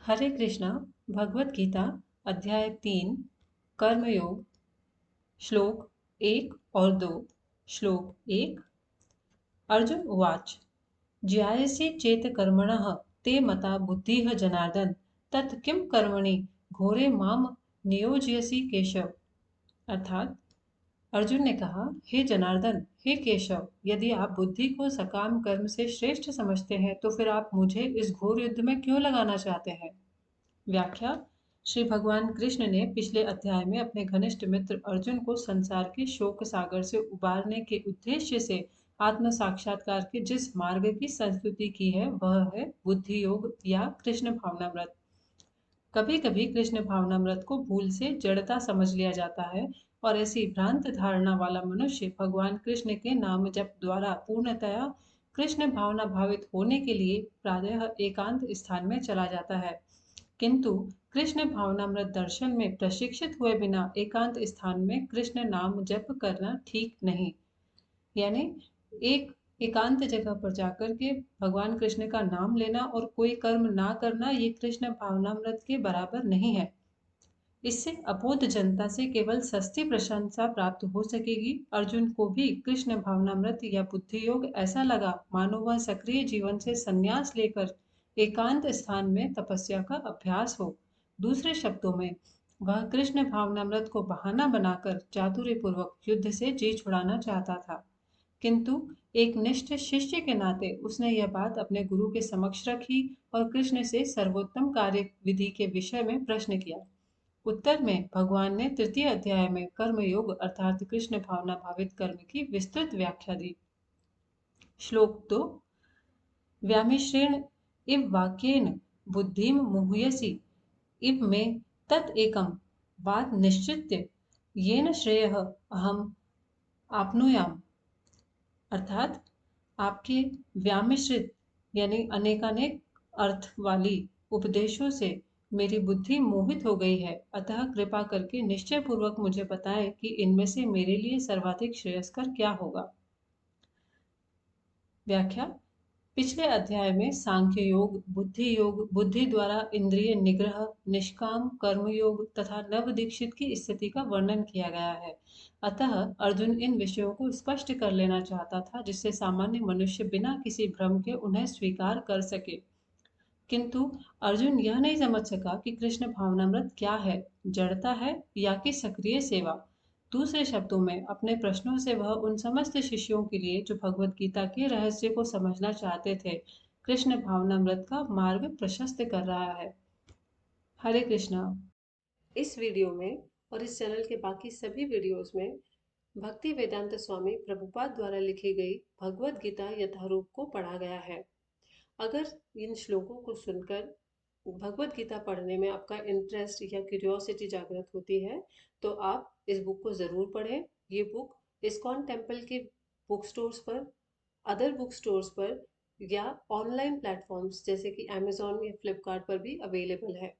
हरे कृष्णा। भगवत गीता अध्याय 3 कर्मयोग श्लोक 1 और 2। श्लोक 1। अर्जुन उवाच ज्यायसि चेत कर्मणः ते मता बुद्धिः जनार्दन तत् किं कर्मणि घोरे माम नियोजयसि केशव। अर्थात अर्जुन ने कहा, हे जनार्दन, हे केशव, यदि आप बुद्धि को सकाम कर्म से श्रेष्ठ समझते हैं तो फिर आप मुझे इस घोर युद्ध में क्यों लगाना चाहते हैं। व्याख्या। श्री भगवान कृष्ण ने पिछले अध्याय में अपने घनिष्ठ मित्र अर्जुन को संसार के शोक सागर से उबारने के उद्देश्य से आत्म साक्षात्कार के जिस मार्ग की संस्तुति की है वह है बुद्धि योग या कृष्ण भावनामृत। कभी कभी कृष्ण भावनामृत को भूल से जड़ता समझ लिया जाता है और ऐसी भ्रांत धारणा वाला मनुष्य भगवान कृष्ण के नाम जप द्वारा पूर्णतया कृष्ण भावना भावित होने के लिए प्रायः एकांत स्थान में चला जाता है। किंतु कृष्ण भावनामृत दर्शन में प्रशिक्षित हुए बिना एकांत स्थान में कृष्ण नाम जप करना ठीक नहीं। यानी एक एकांत जगह पर जाकर के भगवान कृष्ण का नाम लेना और कोई कर्म ना करना ये कृष्ण भावनामृत के बराबर नहीं है। इससे अबोध जनता से केवल सस्ती प्रशंसा प्राप्त हो सकेगी। अर्जुन को भी कृष्ण भावनामृत या बुद्धि योग ऐसा लगा मानो वह सक्रिय जीवन से संन्यास लेकर एकांत स्थान में तपस्या का अभ्यास हो। दूसरे शब्दों में वह कृष्ण भावनामृत को बहाना बनाकर चातुर्य पूर्वक युद्ध से जी छुड़ाना चाहता था। किंतु एक निष्ठ शिष्य के नाते उसने यह बात अपने गुरु के समक्ष रखी और कृष्ण से सर्वोत्तम कार्य विधि के विषय में प्रश्न किया। उत्तर में भगवान ने तृतीय अध्याय में कर्म योग अर्थात कृष्ण भावना भावित कर्म की विस्तृत व्याख्या दी। श्लोक 2। व्यामिश्रेण इव वाक्येन बुद्धिम मुह्यसि इव मे तत् एकम बात निश्चित्य येन श्रेयः अहम आपनुयाम। अर्थात आपके व्यामिश्रित यानी अनेकानेक अर्थ वाली उपदेशों से मेरी बुद्धि मोहित हो गई है, अतः कृपा करके निश्चय पूर्वक मुझे बताएं कि इनमें से मेरे लिए सर्वाधिक श्रेयस्कर क्या होगा। व्याख्या। पिछले अध्याय में सांख्य योग, बुद्धि योग, बुद्धि द्वारा इंद्रिय निग्रह, निष्काम कर्म योग तथा नव दीक्षित की स्थिति का वर्णन किया गया है। अतः अर्जुन इन विषयों को स्पष्ट कर लेना चाहता था जिससे सामान्य मनुष्य बिना किसी भ्रम के उन्हें स्वीकार कर सके। किंतु अर्जुन यह नहीं समझ सका कि कृष्ण भावनामृत क्या है, जड़ता है या कि सक्रिय सेवा। दूसरे शब्दों में अपने प्रश्नों से वह उन समस्त शिष्यों के लिए जो भगवत गीता के रहस्य को समझना चाहते थे कृष्ण भावनामृत का मार्ग प्रशस्त कर रहा है। हरे कृष्णा। इस वीडियो में और इस चैनल के बाकी सभी वीडियोस में भक्ति वेदांत स्वामी प्रभुपाद द्वारा लिखी गई भगवत गीता यथारूप को पढ़ा गया है। अगर इन श्लोकों को सुनकर भगवत गीता पढ़ने में आपका इंटरेस्ट या क्यूरियोसिटी जागृत होती है तो आप इस बुक को ज़रूर पढ़ें। ये बुक इस्कॉन टेम्पल के बुक स्टोर्स पर, अदर बुक स्टोर्स पर या ऑनलाइन प्लेटफॉर्म्स जैसे कि अमेजोन या फ्लिपकार्ट पर भी अवेलेबल है।